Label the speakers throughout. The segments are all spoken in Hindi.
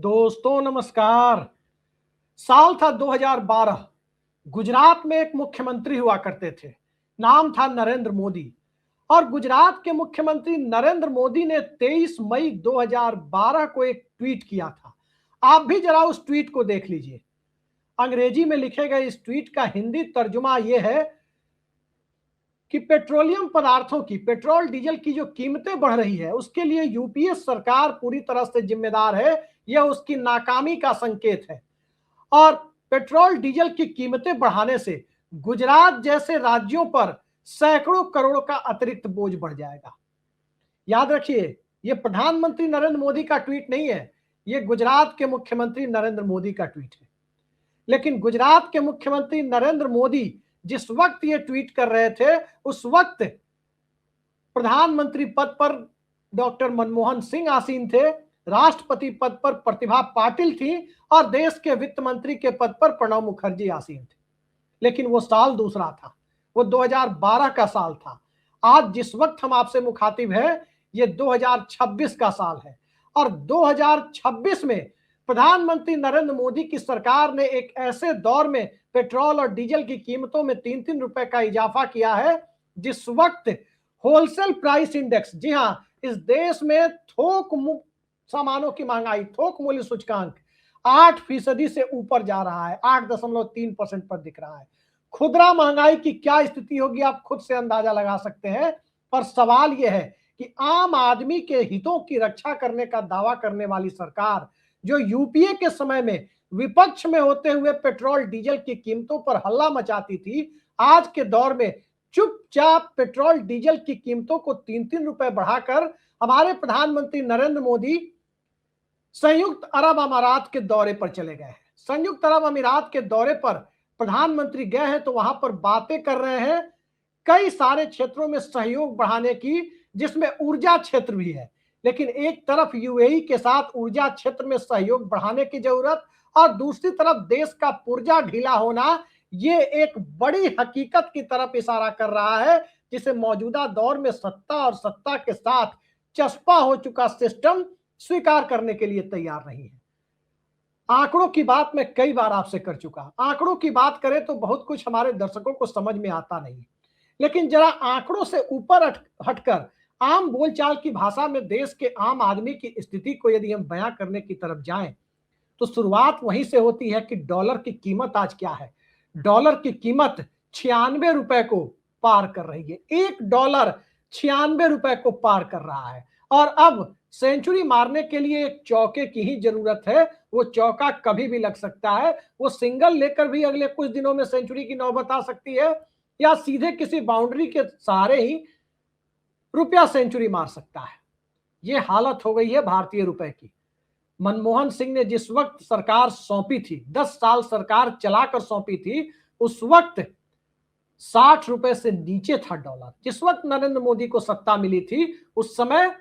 Speaker 1: दोस्तों नमस्कार। साल था 2012। गुजरात में एक मुख्यमंत्री हुआ करते थे, नाम था नरेंद्र मोदी। और गुजरात के मुख्यमंत्री नरेंद्र मोदी ने 23 मई 2012 को एक ट्वीट किया था। आप भी जरा उस ट्वीट को देख लीजिए। अंग्रेजी में लिखे गए इस ट्वीट का हिंदी तर्जुमा यह है कि पेट्रोलियम पदार्थों की, पेट्रोल डीजल की जो कीमतें बढ़ रही है उसके लिए यूपीए सरकार पूरी तरह से जिम्मेदार है। यह उसकी नाकामी का संकेत है। और पेट्रोल डीजल की कीमतें बढ़ाने से गुजरात जैसे राज्यों पर सैकड़ों करोड़ का अतिरिक्त बोझ बढ़ जाएगा। याद रखिए, यह प्रधानमंत्री नरेंद्र मोदी का ट्वीट नहीं है, यह गुजरात के मुख्यमंत्री नरेंद्र मोदी का ट्वीट है। लेकिन गुजरात के मुख्यमंत्री नरेंद्र मोदी जिस वक्त ये ट्वीट कर रहे थे उस वक्त प्रधानमंत्री पद पर डॉक्टर मनमोहन सिंह आसीन थे, राष्ट्रपति पद पर प्रतिभा पाटिल थी और देश के वित्त मंत्री के पद पर प्रणब मुखर्जी आसीन थे। लेकिन वो साल दूसरा था, वो 2012 का साल था। आज जिस वक्त हम आपसे मुखातिब है ये 2026 का साल है। और 2026 में प्रधानमंत्री नरेंद्र मोदी की सरकार ने एक ऐसे दौर में पेट्रोल और डीजल की कीमतों में 3-3 रुपए का इजाफा किया है जिस वक्त होलसेल प्राइस इंडेक्स, जी हां, इस देश में थोक सामानों की महंगाई, थोक मूल्य सूचकांक 8% से ऊपर जा रहा है, 8.3% पर दिख रहा है। खुदरा महंगाई की क्या स्थिति होगी आप खुद से अंदाजा लगा सकते हैं। और सवाल यह है कि आम आदमी के हितों की रक्षा करने का दावा करने वाली सरकार, जो यूपीए के समय में विपक्ष में होते हुए पेट्रोल डीजल की कीमतों पर हल्ला मचाती थी, आज के दौर में चुपचाप पेट्रोल डीजल की कीमतों को 3-3 रुपए बढ़ाकर हमारे प्रधानमंत्री नरेंद्र मोदी संयुक्त अरब अमीरात के दौरे पर चले गए हैं। संयुक्त अरब अमीरात के दौरे पर प्रधानमंत्री गए हैं तो वहां पर बातें कर रहे हैं कई सारे क्षेत्रों में सहयोग बढ़ाने की, जिसमें ऊर्जा क्षेत्र भी है। लेकिन एक तरफ यूएई के साथ ऊर्जा क्षेत्र में सहयोग बढ़ाने की जरूरत और दूसरी तरफ देश का पुर्जा ढीला होना, ये एक बड़ी हकीकत की तरफ इशारा कर रहा है जिसे मौजूदा दौर में सत्ता और सत्ता के साथ चस्पा हो चुका सिस्टम स्वीकार करने के लिए तैयार नहीं है। आंकड़ों की बात मैं कई बार आपसे कर चुका। आंकड़ों की बात करें तो बहुत कुछ हमारे दर्शकों को समझ में आता नहीं, लेकिन जरा आंकड़ों से ऊपर हटकर आम बोलचाल की भाषा में देश के आम आदमी की स्थिति को यदि हम बयां करने की तरफ जाएं तो शुरुआत वहीं से होती है कि डॉलर की कीमत आज क्या है। डॉलर की कीमत 96 रुपए को पार कर रही है। $1 96 रुपए को पार कर रहा है। और अब सेंचुरी मारने के लिए एक चौके की ही जरूरत है। वो चौका कभी भी लग सकता है, वो सिंगल लेकर भी अगले कुछ दिनों में सेंचुरी की नौबत आ सकती है, या सीधे किसी बाउंड्री के सहारे ही रुपया सेंचुरी मार सकता है। ये हालत हो गई है भारतीय रुपए की। मनमोहन सिंह ने जिस वक्त सरकार सौंपी थी, 10 साल सरकार चलाकर सौंपी थी, उस वक्त 60 रुपए से नीचे था डॉलर। जिस वक्त नरेंद्र मोदी को सत्ता मिली थी उस समय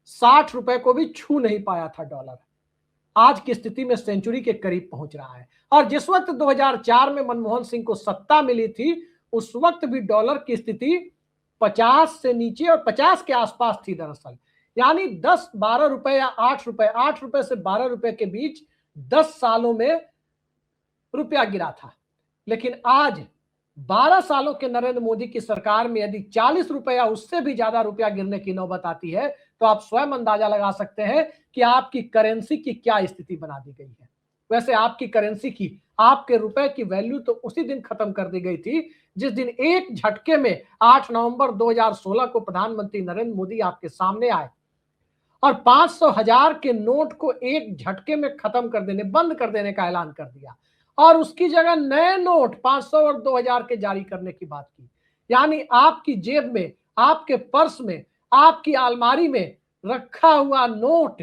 Speaker 1: 60 रुपए को भी छू नहीं पाया था डॉलर। आज की स्थिति में सेंचुरी के करीब पहुंच रहा है। और जिस वक्त 2004 में मनमोहन सिंह को सत्ता मिली थी उस वक्त भी डॉलर की स्थिति 50 से नीचे और 50 के आसपास थी दरअसल। यानी 10-12 रुपए या 8 रुपए, 8 रुपए से 12 रुपए के बीच 10 सालों में रुपया गिरा था। लेकिन आज 12 सालों के नरेंद्र मोदी की सरकार में यदि 40 रुपए या उससे भी ज्यादा रुपया गिरने की नौबत आती है तो आप स्वयं अंदाजा लगा सकते हैं कि आपकी करेंसी की क्या स्थिति बना दी गई है। वैसे आपकी करेंसी की, आपके रुपए की वैल्यू तो उसी दिन खत्म कर दी गई थी जिस दिन एक झटके में 8 नवंबर 2016 को प्रधानमंत्री नरेंद्र मोदी आपके सामने आए और 500 हजार के नोट को एक झटके में खत्म कर देने, बंद कर देने का ऐलान कर दिया और उसकी जगह नए नोट 500 और 2000 के जारी करने की बात की। यानी आपकी जेब में, आपके पर्स में, आपकी अलमारी में रखा हुआ नोट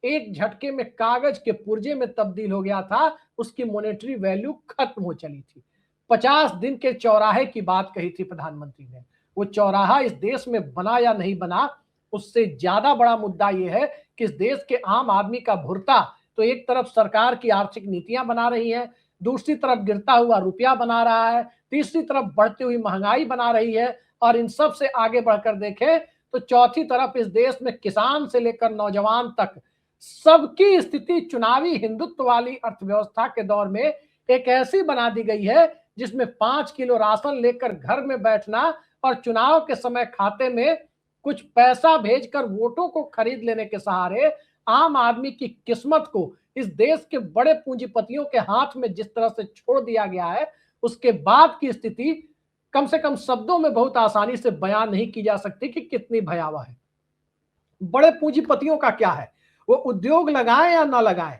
Speaker 1: एक झटके में कागज के पुर्जे में तब्दील हो गया था, उसकी मॉनेटरी वैल्यू खत्म हो चली थी। 50 दिन के चौराहे की बात कही थी प्रधानमंत्री ने। वो चौराहा इस देश में बना या नहीं बना, उससे ज्यादा बड़ा मुद्दा यह है कि इस देश के आम आदमी का भुरता तो एक तरफ सरकार की आर्थिक नीतियां बना रही है, दूसरी तरफ गिरता हुआ रुपया बना रहा है, तीसरी तरफ बढ़ती हुई महंगाई बना रही है, और इन सब से आगे बढ़कर देखें तो चौथी तरफ इस देश में किसान से लेकर नौजवान तक सबकी स्थिति चुनावी हिंदुत्व वाली अर्थव्यवस्था के दौर में एक ऐसी बना दी गई है जिसमें 5 किलो राशन लेकर घर में बैठना और चुनाव के समय खाते में कुछ पैसा भेजकर वोटों को खरीद लेने के सहारे आम आदमी की किस्मत को इस देश के बड़े पूंजीपतियों के हाथ में जिस तरह से छोड़ दिया गया है, उसके बाद की स्थिति कम से कम शब्दों में बहुत आसानी से बयान नहीं की जा सकती कि कितनी भयावह है। बड़े पूंजीपतियों का क्या है, वो उद्योग लगाएं या ना लगाएं,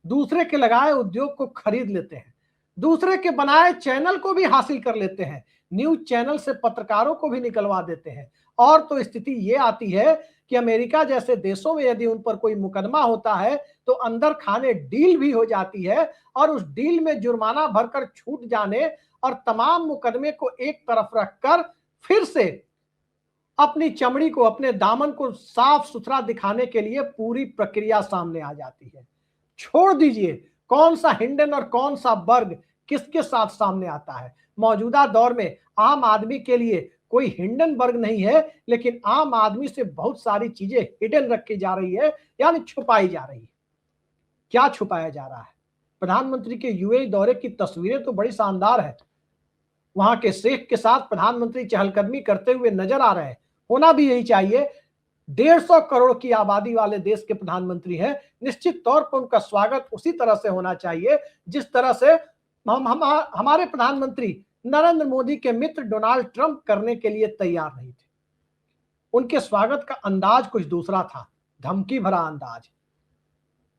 Speaker 1: दूसरे के लगाए उद्योग को खरीद लेते हैं, दूसरे के बनाए चैनल को भी हासिल कर लेते हैं, न्यूज चैनल से पत्रकारों को भी निकलवा देते हैं। और तो स्थिति ये आती है कि अमेरिका जैसे देशों में यदि उन पर कोई मुकदमा होता है तो अंदर खाने डील भी हो जाती है और उस डील में जुर्माना भरकर छूट जाने और तमाम मुकदमे को एक तरफ रखकर फिर से अपनी चमड़ी को, अपने दामन को साफ सुथरा दिखाने के लिए पूरी प्रक्रिया सामने आ जाती है। छोड़ दीजिए कौन सा हिंडन और कौन सा बर्ग किसके साथ सामने आता है। मौजूदा दौर में आम आदमी के लिए कोई हिंडनबर्ग नहीं है, लेकिन आम आदमी से बहुत सारी चीजें हिडन रखी जा रही है, यानी छुपाई जा रही है। क्या छुपाया जा रहा है? प्रधानमंत्री के यूएई दौरे की तस्वीरें तो बड़ी शानदार है। वहां के शेख के साथ प्रधानमंत्री चहलकदमी करते हुए नजर आ रहे हैं। होना भी यही चाहिए। 150 करोड़ की आबादी वाले देश के प्रधानमंत्री हैं, निश्चित तौर पर उनका स्वागत उसी तरह से होना चाहिए जिस तरह से हमारे प्रधानमंत्री नरेंद्र मोदी के मित्र डोनाल्ड ट्रंप करने के लिए तैयार नहीं थे। उनके स्वागत का अंदाज कुछ दूसरा था, धमकी भरा अंदाज।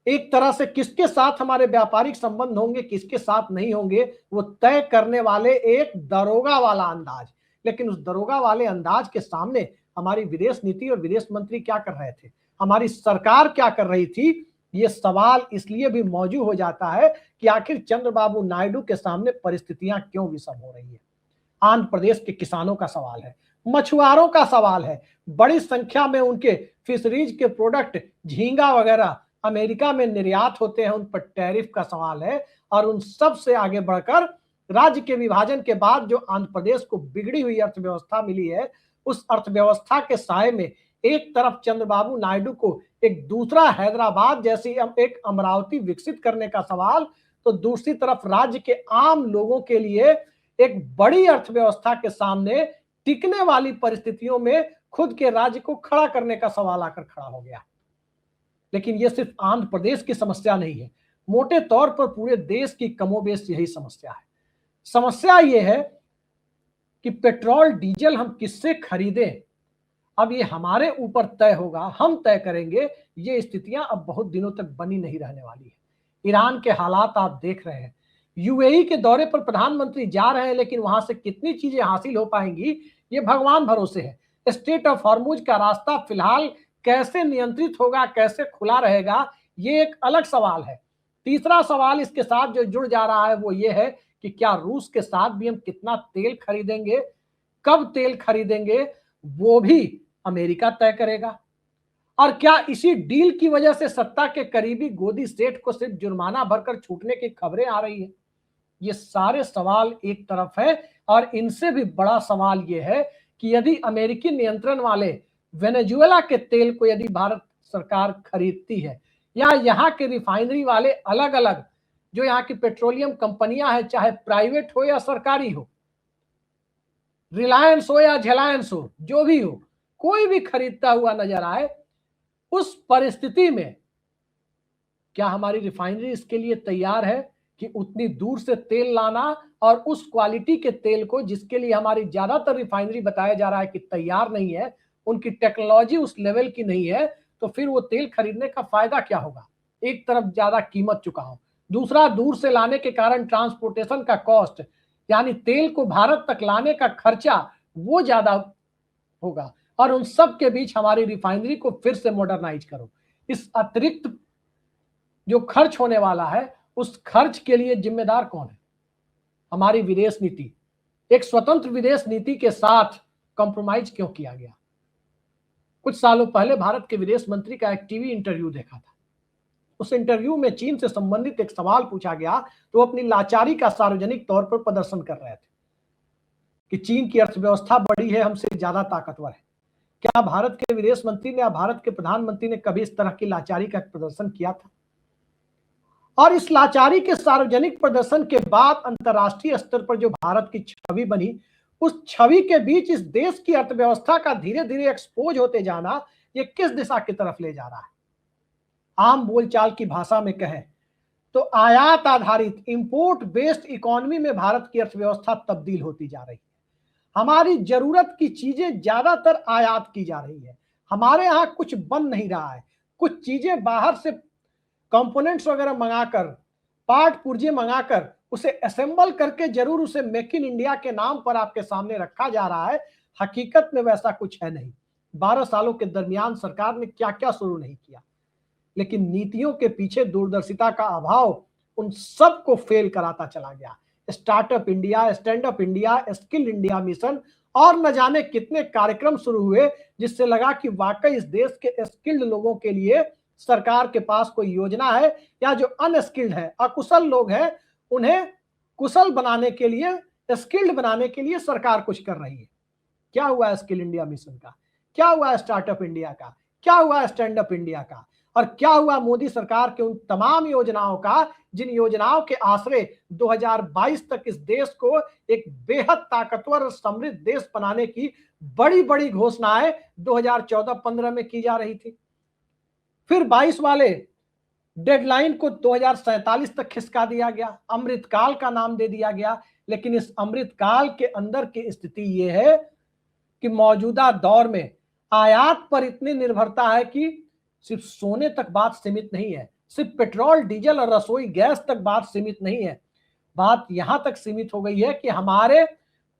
Speaker 1: एक तरह से किसके साथ हमारे व्यापारिक संबंध होंगे, किसके साथ नहीं होंगे, वो तय करने वाले एक दरोगा वाला अंदाज। लेकिन उस दरोगा वाले अंदाज के सामने हमारी विदेश नीति और विदेश मंत्री क्या कर रहे थे, हमारी सरकार क्या कर रही थी, ये सवाल इसलिए भी मौजूद हो जाता है कि आखिर चंद्रबाबू नायडू के सामने परिस्थितियां क्यों विषम हो रही है। आंध्र प्रदेश के किसानों का सवाल है, मछुआरों का सवाल है, बड़ी संख्या में उनके फिशरीज के प्रोडक्ट झींगा वगैरह अमेरिका में निर्यात होते हैं, उन पर टैरिफ का सवाल है। और उन सब से आगे बढ़कर राज्य के विभाजन के बाद जो आंध्र प्रदेश को बिगड़ी हुई अर्थव्यवस्था मिली है, उस अर्थव्यवस्था के साए में एक तरफ चंद्रबाबू नायडू को एक दूसरा हैदराबाद जैसी एक अमरावती विकसित करने का सवाल, तो दूसरी तरफ राज्य के आम लोगों के लिए एक बड़ी अर्थव्यवस्था के सामने टिकने वाली परिस्थितियों में खुद के राज्य को खड़ा करने का सवाल आकर खड़ा हो गया। लेकिन यह सिर्फ आंध्र प्रदेश की समस्या नहीं है, मोटे तौर पर पूरे देश की कमोबेश यही समस्या है। समस्या यह है कि पेट्रोल डीजल हम किससे खरीदें, अब ये हमारे ऊपर तय होगा, हम तय करेंगे। ये स्थितियां अब बहुत दिनों तक बनी नहीं रहने वाली है। ईरान के हालात आप देख रहे हैं। यूएई के दौरे पर प्रधानमंत्री जा रहे हैं, लेकिन वहां से कितनी चीजें हासिल हो पाएंगी ये भगवान भरोसे है। स्ट्रेट ऑफ हॉर्मुज का रास्ता फिलहाल कैसे नियंत्रित होगा, कैसे खुला रहेगा, ये एक अलग सवाल है। तीसरा सवाल इसके साथ जो जुड़ जा रहा है वो ये है कि क्या रूस के साथ भी हम कितना तेल खरीदेंगे, कब तेल खरीदेंगे, वो भी अमेरिका तय करेगा। और क्या इसी डील की वजह से सत्ता के करीबी गोदी सेठ को सिर्फ जुर्माना भरकर छूटने की खबरें आ रही है। ये सारे सवाल एक तरफ है, और इनसे भी बड़ा सवाल ये है कि यदि अमेरिकी नियंत्रण वाले वेनेजुएला के तेल को यदि भारत सरकार खरीदती है, या यहाँ के रिफाइनरी वाले अलग अलग जो यहाँ की पेट्रोलियम कंपनियां हैं, चाहे प्राइवेट हो या सरकारी हो, रिलायंस हो या झेलायंस हो, जो भी हो, कोई भी खरीदता हुआ नजर आए, उस परिस्थिति में क्या हमारी रिफाइनरी इसके लिए तैयार है कि उतनी दूर से तेल लाना और उस क्वालिटी के तेल को जिसके लिए हमारी ज्यादातर रिफाइनरी बताया जा रहा है कि तैयार नहीं है, उनकी टेक्नोलॉजी उस लेवल की नहीं है, तो फिर वो तेल खरीदने का फायदा क्या होगा। एक तरफ ज्यादा कीमत चुकाओ, दूसरा दूर से लाने के कारण ट्रांसपोर्टेशन का कॉस्ट, यानी तेल को भारत तक लाने का खर्चा वो ज्यादा होगा, और उन सब के बीच हमारी रिफाइनरी को फिर से मॉडर्नाइज करो। इस अतिरिक्त जो खर्च होने वाला है, उस खर्च के लिए जिम्मेदार कौन है? हमारी विदेश नीति। एक स्वतंत्र विदेश नीति के साथ कॉम्प्रोमाइज क्यों किया गया? कुछ सालों पहले भारत के विदेश मंत्री का एक टीवी इंटरव्यू देखा था। उस इंटरव्यू में चीन से संबंधित एक सवाल पूछा गया तो वो अपनी लाचारी का सार्वजनिक तौर पर प्रदर्शन कर रहे थे कि चीन की अर्थव्यवस्था बड़ी है, हमसे ज्यादा ताकतवर है। क्या भारत के विदेश मंत्री ने या भारत के प्रधानमंत्री ने कभी इस तरह की लाचारी का प्रदर्शन किया था? और इस लाचारी के सार्वजनिक प्रदर्शन के बाद अंतर्राष्ट्रीय स्तर पर जो भारत की छवि बनी, उस छवि के बीच इस देश की अर्थव्यवस्था का धीरे धीरे एक्सपोज होते जाना, ये किस दिशा की तरफ ले जा रहा है? आम बोलचाल की भाषा में कहें तो आयात आधारित इंपोर्ट बेस्ड इकोनॉमी में भारत की अर्थव्यवस्था तब्दील होती जा रही है। हमारी जरूरत की चीजें ज्यादातर आयात की जा रही है। हमारे यहाँ कुछ बन नहीं रहा है। कुछ चीजें बाहर से कंपोनेंट्स वगैरह मंगाकर, पार्ट पुर्जे मंगाकर उसे असेंबल करके जरूर उसे मेक इन इंडिया के नाम पर आपके सामने रखा जा रहा है। हकीकत में वैसा कुछ है नहीं। 12 सालों के दरमियान सरकार ने क्या क्या शुरू नहीं किया, लेकिन नीतियों के पीछे दूरदर्शिता का अभाव उन सबको फेल कराता चला गया। Startup India, stand up India, skill India mission और न जाने कितने कार्यक्रम शुरू हुए, जिससे लगा कि वाकई इस देश के स्किल्ड लोगों के लिए सरकार के पास कोई योजना है, या जो अनस्किल्ड है, अकुशल लोग हैं, उन्हें कुशल बनाने के लिए, स्किल्ड बनाने के लिए सरकार कुछ कर रही है। क्या हुआ स्किल इंडिया मिशन का? क्या हुआ स्टार्टअप इंडिया का? क्या हुआ स्टैंड अप इंडिया का? और क्या हुआ मोदी सरकार के उन तमाम योजनाओं का, जिन योजनाओं के आश्रय 2022 तक इस देश को एक बेहद ताकतवर और समृद्ध देश बनाने की बड़ी बड़ी घोषणाएं 2014-15 में की जा रही थी। फिर 22 वाले डेडलाइन को 2047 तक खिसका दिया गया, अमृतकाल का नाम दे दिया गया। लेकिन इस अमृतकाल के अंदर की स्थिति यह है कि मौजूदा दौर में आयात पर इतनी निर्भरता है कि सिर्फ सोने तक बात सीमित नहीं है, सिर्फ पेट्रोल, डीजल और रसोई गैस तक बात सीमित नहीं है। बात यहां तक सीमित हो गई है कि हमारे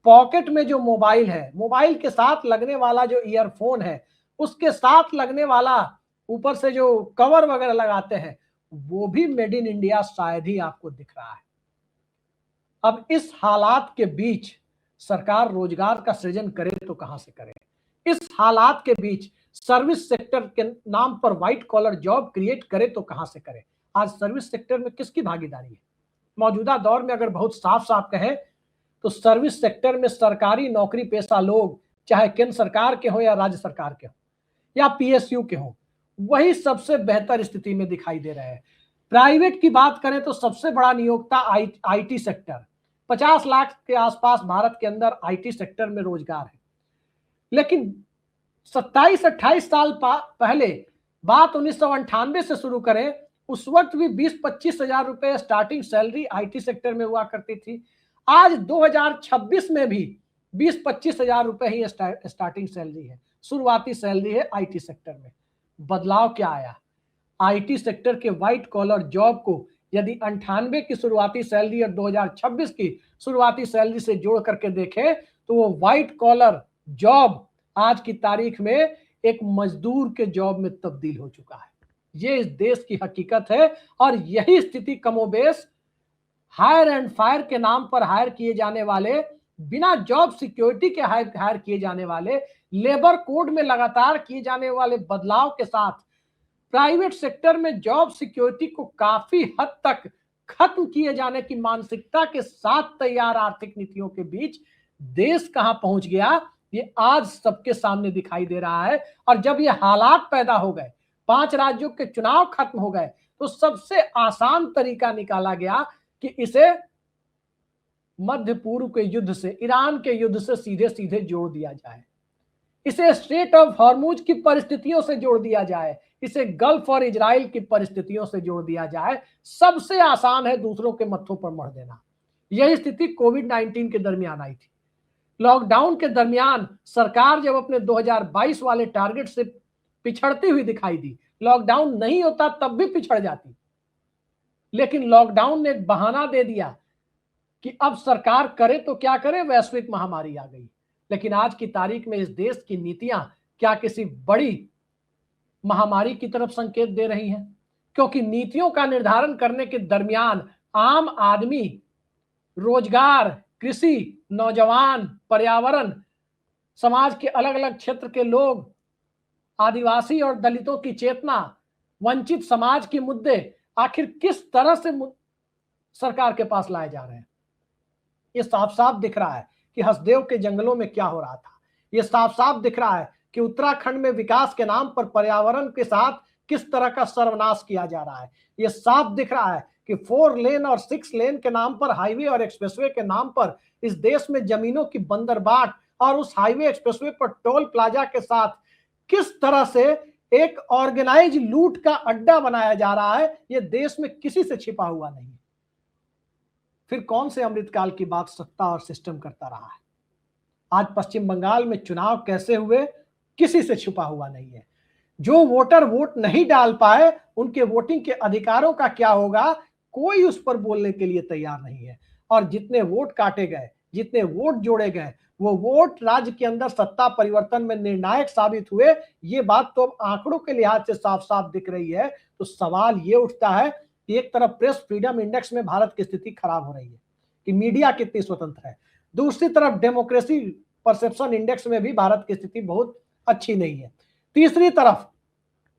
Speaker 1: पॉकेट में जो मोबाइल है, मोबाइल के साथ लगने वाला जो ईयरफोन है, उसके साथ लगने वाला ऊपर से जो कवर वगैरह लगाते हैं, वो भी मेड इन इंडिया शायद ही आपको दिख रहा है। अब इस हालात के बीच सरकार रोजगार का सृजन करे तो कहां से करे? इस हालात के बीच सर्विस सेक्टर के नाम पर व्हाइट कॉलर जॉब क्रिएट करे तो कहां से करे? आज सर्विस सेक्टर में किसकी भागीदारी है? मौजूदा दौर में अगर बहुत साफ साफ कहें तो सर्विस सेक्टर में सरकारी नौकरी पेशा लोग, चाहे केंद्र सरकार के हो या राज्य सरकार के हो या पीएसयू के हो, वही सबसे बेहतर स्थिति में दिखाई दे रहे हैं। प्राइवेट की बात करें तो सबसे बड़ा नियोक्ता आईटी सेक्टर, 50 लाख के आसपास भारत के अंदर आईटी सेक्टर में रोजगार है। लेकिन 27-28 साल पहले, बात 1998 से शुरू करें, उस वक्त भी 20-25 हजार रुपए स्टार्टिंग सैलरी आईटी सेक्टर में हुआ करती थी। आज 2026 में भी 20-25 हजार रुपए ही स्टार्टिंग सैलरी है, शुरुआती सैलरी है आईटी सेक्टर में। बदलाव क्या आया? आईटी सेक्टर के व्हाइट कॉलर जॉब को यदि 98 की शुरुआती सैलरी और 2026 की शुरुआती सैलरी से जोड़ करके देखें तो वो व्हाइट कॉलर जॉब आज की तारीख में एक मजदूर के जॉब में तब्दील हो चुका है। ये इस देश की हकीकत है। और यही स्थिति कमोबेश हायर एंड फायर के नाम पर हायर किए जाने वाले, बिना जॉब सिक्योरिटी के हायर किए जाने वाले, लेबर कोड में लगातार किए जाने वाले बदलाव के साथ प्राइवेट सेक्टर में जॉब सिक्योरिटी को काफी हद तक खत्म किए जाने की मानसिकता के साथ तैयार आर्थिक नीतियों के बीच देश कहां पहुंच गया, ये आज सबके सामने दिखाई दे रहा है। और जब ये हालात पैदा हो गए, 5 राज्यों के चुनाव खत्म हो गए, तो सबसे आसान तरीका निकाला गया कि इसे मध्य पूर्व के युद्ध से, ईरान के युद्ध से सीधे सीधे जोड़ दिया जाए, इसे स्ट्रेट ऑफ हॉर्मुज की परिस्थितियों से जोड़ दिया जाए, इसे गल्फ और इजराइल की परिस्थितियों से जोड़ दिया जाए। सबसे आसान है दूसरों के मत्थों पर मढ़ देना। यही स्थिति कोविड-19 के दरमियान आई थी। लॉकडाउन के दरमियान सरकार जब अपने 2022 वाले टारगेट से पिछड़ती हुई दिखाई दी, लॉकडाउन नहीं होता तब भी पिछड़ जाती, लेकिन लॉकडाउन ने एक बहाना दे दिया कि अब सरकार करे तो क्या करे, वैश्विक महामारी आ गई। लेकिन आज की तारीख में इस देश की नीतियां क्या किसी बड़ी महामारी की तरफ संकेत दे रही हैं? क्योंकि नीतियों का निर्धारण करने के दरमियान आम आदमी, रोजगार, कृषि, नौजवान, पर्यावरण, समाज के अलग अलग क्षेत्र के लोग, आदिवासी और दलितों की चेतना, वंचित समाज के मुद्दे आखिर किस तरह से सरकार के पास लाए जा रहे हैं? ये साफ साफ दिख रहा है कि हसदेव के जंगलों में क्या हो रहा था। ये साफ साफ दिख रहा है कि उत्तराखंड में विकास के नाम पर पर्यावरण के साथ किस तरह का सर्वनाश किया जा रहा है। ये साफ दिख रहा है कि 4 लेन और 6 लेन के नाम पर, हाईवे और एक्सप्रेसवे के नाम पर इस देश में जमीनों की बंदरबाट और उस हाईवे एक्सप्रेसवे पर टोल प्लाजा के साथ किस तरह से एक ऑर्गेनाइज लूट का अड्डा बनाया जा रहा है, यह देश में किसी से छिपा हुआ नहीं। फिर कौन से अमृतकाल की बात सत्ता और सिस्टम करता रहा है। आज पश्चिम बंगाल में चुनाव कैसे हुए, किसी से छुपा हुआ नहीं है। जो वोटर वोट नहीं डाल पाए, उनके वोटिंग के अधिकारों का क्या होगा, कोई उस पर बोलने के लिए तैयार नहीं है। और जितने वोट काटे गए, जितने वोट जोड़े गए, वो वोट राज्य के अंदर सत्ता परिवर्तन में निर्णायक साबित हुए। ये बात तो अब आंकड़ों के लिहाज से साफ साफ दिख रही है। तो सवाल ये उठता है कि एक तरफ प्रेस फ्रीडम इंडेक्स में भारत की स्थिति खराब हो रही है कि मीडिया कितनी स्वतंत्र है, दूसरी तरफ डेमोक्रेसी परसेप्शन इंडेक्स में भी भारत की स्थिति बहुत अच्छी नहीं है, तीसरी तरफ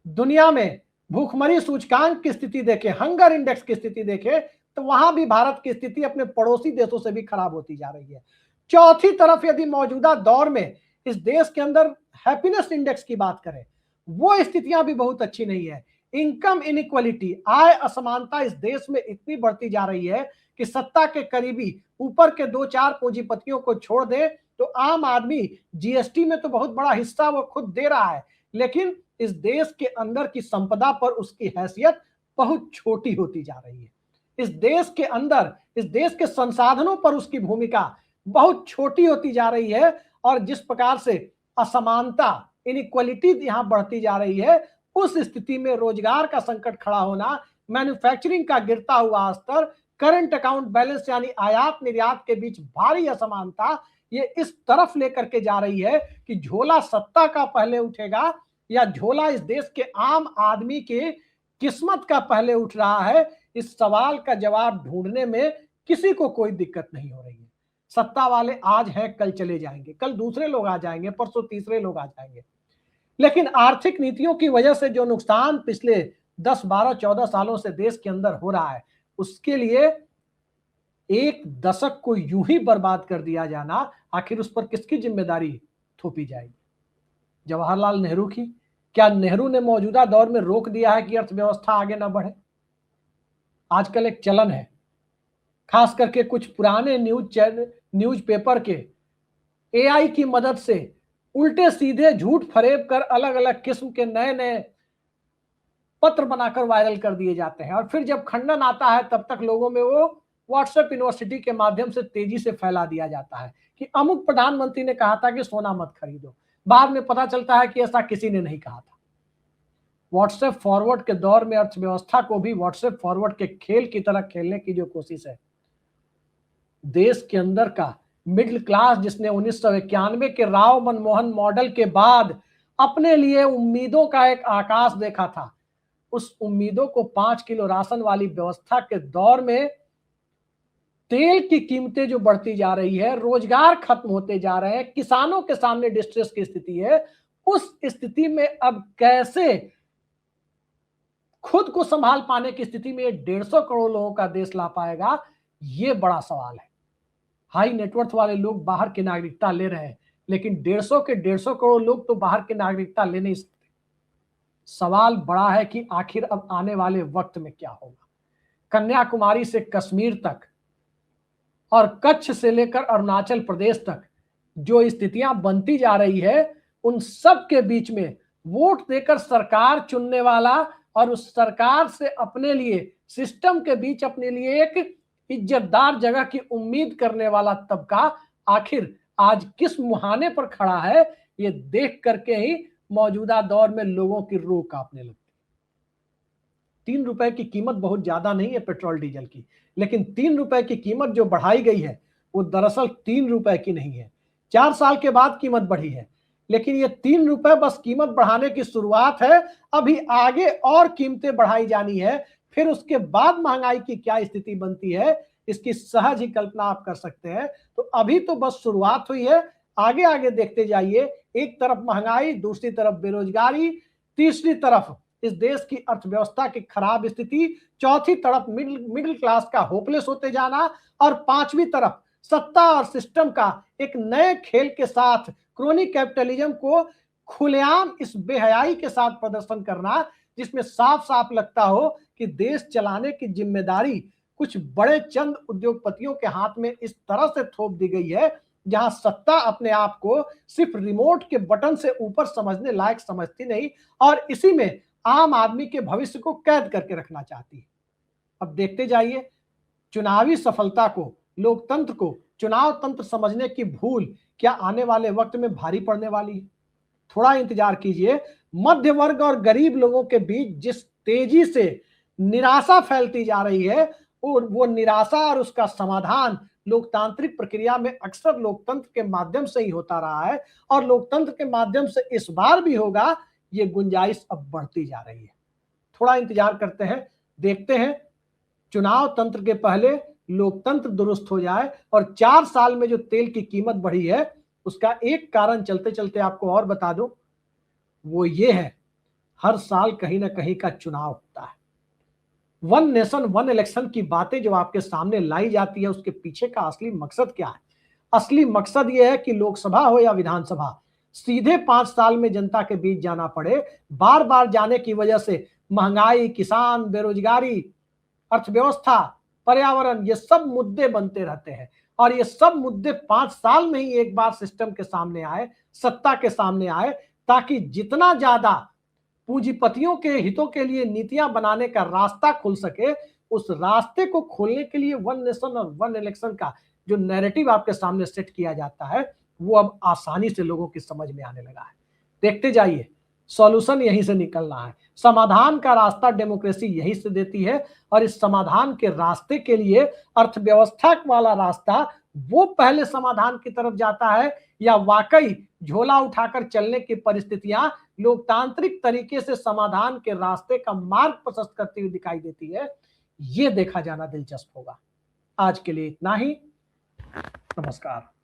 Speaker 1: दुनिया में भूखमरी सूचकांक की स्थिति देखे, हंगर इंडेक्स की स्थिति देखे, तो वहां भी भारत की स्थिति अपने पड़ोसी देशों से भी खराब होती जा रही है। चौथी तरफ यदि मौजूदा दौर में इस देश के अंदर हैप्पीनेस इंडेक्स की बात करें, वो स्थितियां भी बहुत अच्छी नहीं है। इनकम इनइक्वालिटी, आय असमानता इस देश में इतनी बढ़ती जा रही है कि सत्ता के करीबी ऊपर के 2-4 पूंजीपतियों को छोड़ दे तो आम आदमी जीएसटी में तो बहुत बड़ा हिस्सा वो खुद दे रहा है, लेकिन इस देश के अंदर की संपदा पर उसकी हैसियत बहुत छोटी होती जा रही है। इस देश के अंदर, इस देश के संसाधनों पर उसकी भूमिका बहुत छोटी होती जा रही है। और जिस प्रकार से असमानता, इनइक्वालिटी यहां बढ़ती जा रही है, उस स्थिति में रोजगार का संकट खड़ा होना, मैन्युफैक्चरिंग का गिरता हुआ स्तर, करंट अकाउंट बैलेंस यानी आयात निर्यात के बीच भारी असमानता, ये इस तरफ लेकर के जा रही है कि झोला सत्ता का पहले उठेगा या झोला इस देश के आम आदमी के किस्मत का पहले उठ रहा है। इस सवाल का जवाब ढूंढने में किसी को कोई दिक्कत नहीं हो रही है। सत्ता वाले आज हैं, कल चले जाएंगे, कल दूसरे लोग आ जाएंगे, परसों तीसरे लोग आ जाएंगे, लेकिन आर्थिक नीतियों की वजह से जो नुकसान पिछले 10, 12, 14 सालों से देश के अंदर हो रहा है, उसके लिए एक दशक को यूं ही बर्बाद कर दिया जाना, आखिर उस पर किसकी जिम्मेदारी थोपी जाएगी? जवाहरलाल नेहरू की? क्या नेहरू ने मौजूदा दौर में रोक दिया है कि अर्थव्यवस्था आगे ना बढ़े? आजकल एक चलन है, खास करके कुछ पुराने न्यूज पेपर के एआई की मदद से उल्टे सीधे झूठ फरेब कर अलग अलग किस्म के नए नए पत्र बनाकर वायरल कर दिए जाते हैं, और फिर जब खंडन आता है तब तक लोगों में वो व्हाट्सएप यूनिवर्सिटी के माध्यम से तेजी से फैला दिया जाता है कि अमुक प्रधानमंत्री ने कहा था कि सोना मत खरीदो। बाद में पता चलता है कि ऐसा किसी ने नहीं कहा था। व्हाट्सएप फॉरवर्ड के दौर में अर्थव्यवस्था को भी व्हाट्सएप फॉरवर्ड के खेल की तरह खेलने की जो कोशिश है, देश के अंदर का मिडिल क्लास जिसने 1991 के राव मनमोहन मॉडल के बाद अपने लिए उम्मीदों का एक आकाश देखा था, उस उम्मीदों को 5 किलो राशन वाली व्यवस्था के दौर में तेल की कीमतें जो बढ़ती जा रही है, रोजगार खत्म होते जा रहे हैं, किसानों के सामने डिस्ट्रेस की स्थिति है, उस स्थिति में अब कैसे खुद को संभाल पाने की स्थिति में 150 करोड़ लोगों का देश ला पाएगा, ये बड़ा सवाल है। हाई नेटवर्थ वाले लोग बाहर की नागरिकता ले रहे हैं, लेकिन 150 करोड़ लोग तो बाहर की नागरिकता ले नहीं सकते। सवाल बड़ा है कि आखिर अब आने वाले वक्त में क्या होगा। कन्याकुमारी से कश्मीर तक और कच्छ से लेकर अरुणाचल प्रदेश तक जो स्थितियां बनती जा रही है, उन सब के बीच में वोट देकर सरकार चुनने वाला और उस सरकार से अपने लिए, सिस्टम के बीच अपने लिए एक इज्जतदार जगह की उम्मीद करने वाला तबका आखिर आज किस मुहाने पर खड़ा है, ये देख करके ही मौजूदा दौर में लोगों की रूह कांपने लगती है। 3 रुपए की कीमत बहुत ज्यादा नहीं है पेट्रोल डीजल की, लेकिन 3 रुपए की कीमत जो बढ़ाई गई है वो दरअसल 3 रुपए की नहीं है। 4 साल के बाद कीमत बढ़ी है, लेकिन ये 3 रुपए बस कीमत बढ़ाने की शुरुआत है। अभी आगे और कीमतें बढ़ाई जानी है, फिर उसके बाद महंगाई की क्या स्थिति बनती है, इसकी सहज ही कल्पना आप कर सकते हैं। तो अभी तो बस शुरुआत हुई है, आगे आगे देखते जाइए। एक तरफ महंगाई, दूसरी तरफ बेरोजगारी, तीसरी तरफ इस देश की अर्थव्यवस्था की खराब स्थिति, चौथी तरफ मिडिल क्लास का होपलेस होते जाना, और पांचवी तरफ सत्ता और सिस्टम का एक नए खेल के साथ क्रोनी कैपिटलिज्म को खुलेआम इस बेहयाई के साथ प्रदर्शन करना जिसमें साफ साफ लगता हो कि देश चलाने की जिम्मेदारी कुछ बड़े चंद उद्योगपतियों के हाथ में इस तरह से थोप दी गई है, जहां सत्ता अपने आप को सिर्फ रिमोट के बटन से ऊपर समझने लायक समझती नहीं और इसी में आम आदमी के भविष्य को कैद करके रखना चाहती है। अब देखते जाइए, चुनावी सफलता को, लोकतंत्र को चुनाव तंत्र समझने की भूल क्या आने वाले वक्त में भारी पड़ने वाली है? थोड़ा इंतजार कीजिए। मध्य वर्ग और गरीब लोगों के बीच जिस तेजी से निराशा फैलती जा रही है, और वो निराशा और उसका समाधान लोकतांत्रिक प्रक्रिया में अक्सर लोकतंत्र के माध्यम से ही होता रहा है और लोकतंत्र के माध्यम से इस बार भी होगा, ये गुंजाइश अब बढ़ती जा रही है। थोड़ा इंतजार करते हैं, देखते हैं चुनाव तंत्र के पहले लोकतंत्र दुरुस्त हो जाए। और 4 साल में जो तेल की कीमत बढ़ी है उसका एक कारण चलते चलते आपको और बता दूं, वो ये है, हर साल कहीं ना कहीं का चुनाव होता है। वन नेशन वन इलेक्शन की बातें जो आपके सामने लाई जाती है, उसके पीछे का असली मकसद क्या है? असली मकसद यह है कि लोकसभा हो या विधानसभा, सीधे 5 साल में जनता के बीच जाना पड़े। बार बार जाने की वजह से महंगाई, किसान, बेरोजगारी, अर्थव्यवस्था, पर्यावरण, ये सब मुद्दे बनते रहते हैं और ये सब मुद्दे 5 साल में ही एक बार सिस्टम के सामने आए, सत्ता के सामने आए, ताकि जितना ज्यादा पूंजीपतियों के हितों के लिए नीतियां बनाने का रास्ता खुल सके, उस रास्ते को खोलने के लिए वन नेशन और वन इलेक्शन का जो नैरेटिव आपके सामने सेट किया जाता है, वो अब आसानी से लोगों की समझ में आने लगा है। देखते जाइए, सॉल्यूशन यहीं से निकलना है, समाधान का रास्ता डेमोक्रेसी यहीं से देती है और इस समाधान के रास्ते के लिए अर्थव्यवस्था वाला रास्ता वो पहले समाधान की तरफ जाता है या वाकई झोला उठाकर चलने की परिस्थितियां लोकतांत्रिक तरीके से समाधान के रास्ते का मार्ग प्रशस्त करती हुई दिखाई देती है? ये देखा जाना दिलचस्प होगा। आज के लिए इतना ही। नमस्कार।